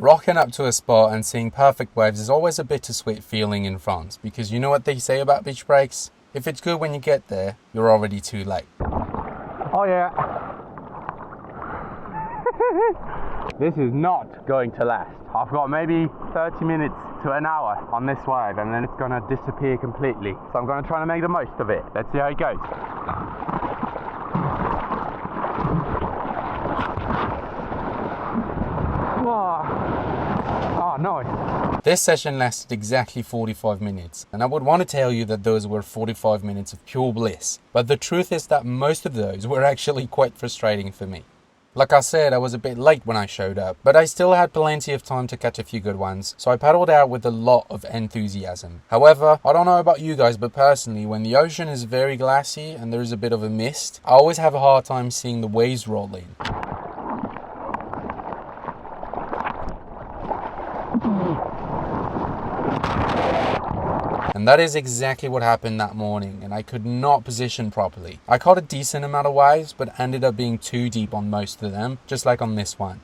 Rocking up to a spot and seeing perfect waves is always a bittersweet feeling in France, because you know what they say about beach breaks? If it's good when you get there, you're already too late. Oh yeah. This is not going to last. I've got maybe 30 minutes to an hour on this wave and then it's gonna disappear completely. So I'm gonna try to make the most of it. Let's see how it goes. Oh, nice. This session lasted exactly 45 minutes, and I would want to tell you that those were 45 minutes of pure bliss, but the truth is that most of those were actually quite frustrating for me. Like I said, I was a bit late when I showed up, but I still had plenty of time to catch a few good ones, so I paddled out with a lot of enthusiasm. However, I don't know about you guys, but personally, when the ocean is very glassy and there is a bit of a mist, I always have a hard time seeing the waves roll in. And that is exactly what happened that morning, and I could not position properly. I caught a decent amount of waves, but ended up being too deep on most of them, just like on this one.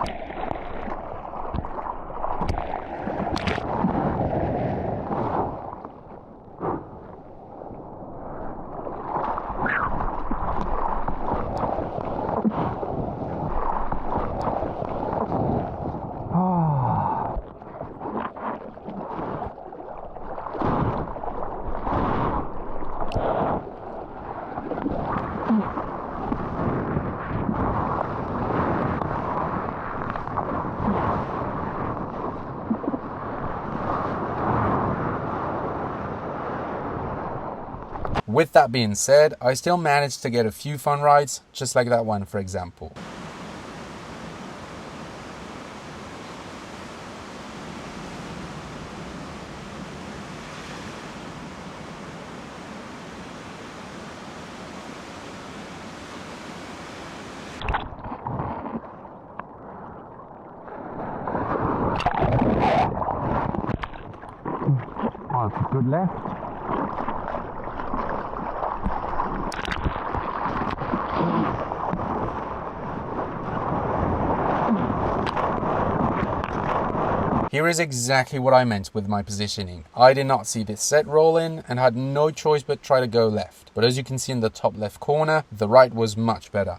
With that being said, I still managed to get a few fun rides, just like that one for example. Oh, it's good left. Here is exactly what I meant with my positioning. I did not see this set roll in and had no choice but try to go left. But as you can see in the top left corner, the right was much better.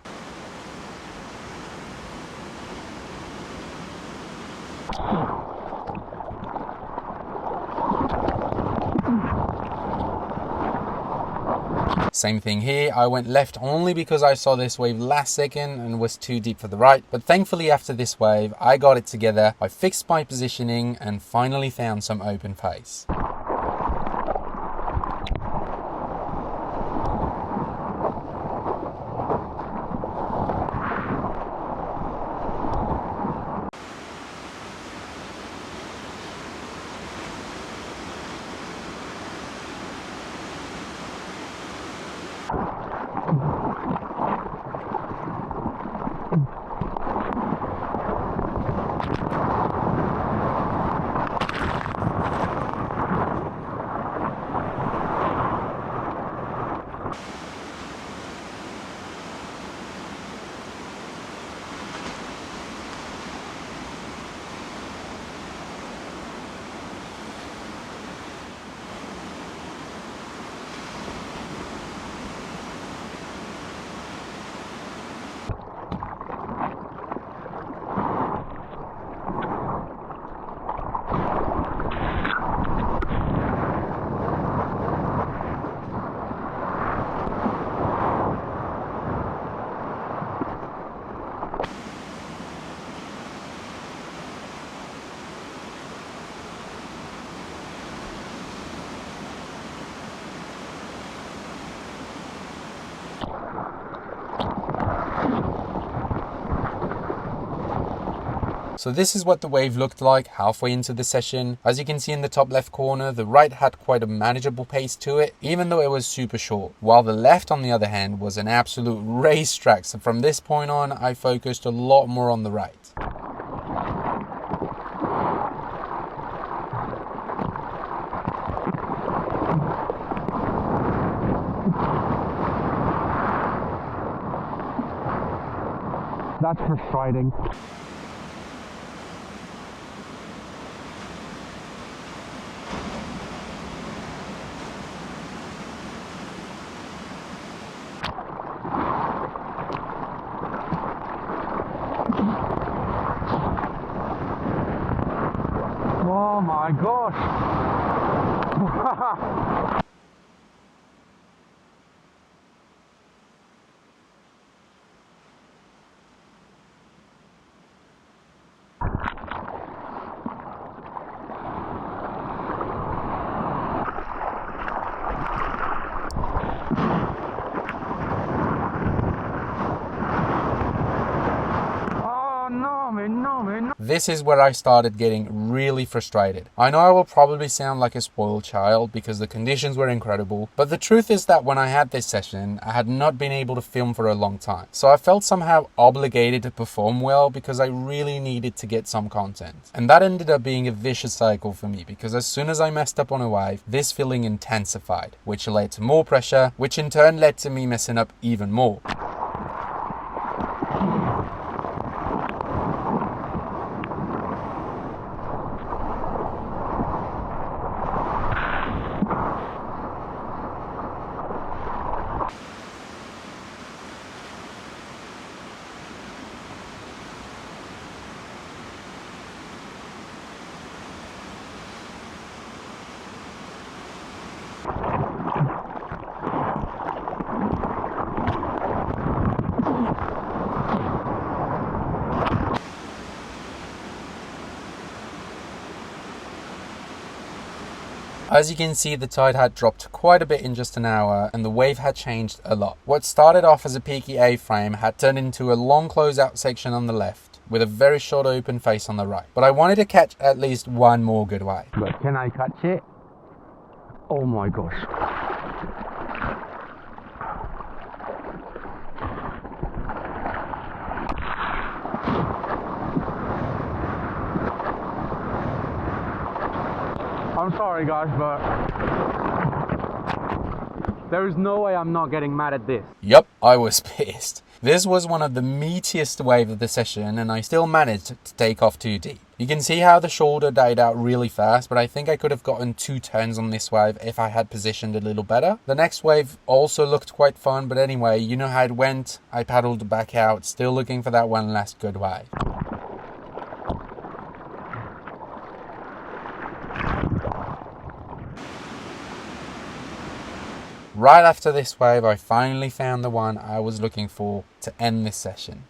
Same thing here, I went left only because I saw this wave last second and was too deep for the right, but thankfully after this wave I got it together, I fixed my positioning and finally found some open pace. So this is what the wave looked like halfway into the session. As you can see in the top left corner, the right had quite a manageable pace to it, even though it was super short, while the left on the other hand was an absolute racetrack. So from this point on, I focused a lot more on the right. That's frustrating. Oh my gosh. This is where I started getting really frustrated. I know I will probably sound like a spoiled child because the conditions were incredible, but the truth is that when I had this session, I had not been able to film for a long time. So I felt somehow obligated to perform well because I really needed to get some content. And that ended up being a vicious cycle for me because as soon as I messed up on a wave, this feeling intensified, which led to more pressure, which in turn led to me messing up even more. As you can see, the tide had dropped quite a bit in just an hour and the wave had changed a lot. What started off as a peaky A-frame had turned into a long closeout section on the left with a very short open face on the right. But I wanted to catch at least one more good wave. But can I catch it? Oh my gosh. I'm sorry guys, but there is no way I'm not getting mad at this. Yup, I was pissed. This was one of the meatiest waves of the session and I still managed to take off too deep. You can see how the shoulder died out really fast, but I think I could have gotten 2 turns on this wave if I had positioned a little better. The next wave also looked quite fun, but anyway, you know how it went. I paddled back out, still looking for that one last good wave. Right after this wave, I finally found the one I was looking for to end this session.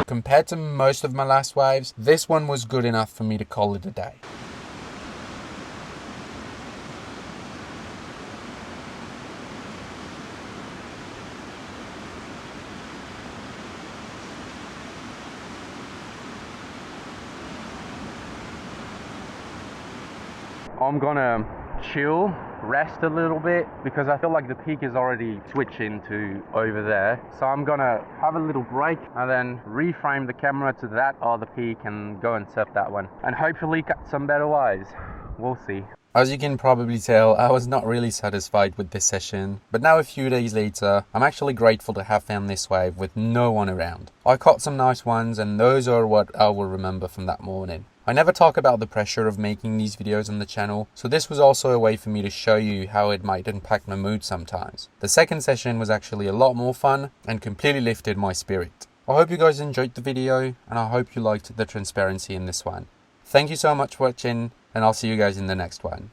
Compared to most of my last waves, this one was good enough for me to call it a day. I'm gonna chill, rest a little bit because I feel like the peak is already switching to over there. So I'm gonna have a little break and then reframe the camera to that other peak and go and surf that one and hopefully catch some better waves. We'll see. As you can probably tell, I was not really satisfied with this session, but now a few days later, I'm actually grateful to have found this wave with no one around. I caught some nice ones and those are what I will remember from that morning. I never talk about the pressure of making these videos on the channel, so this was also a way for me to show you how it might impact my mood sometimes. The second session was actually a lot more fun and completely lifted my spirit. I hope you guys enjoyed the video and I hope you liked the transparency in this one. Thank you so much for watching and I'll see you guys in the next one.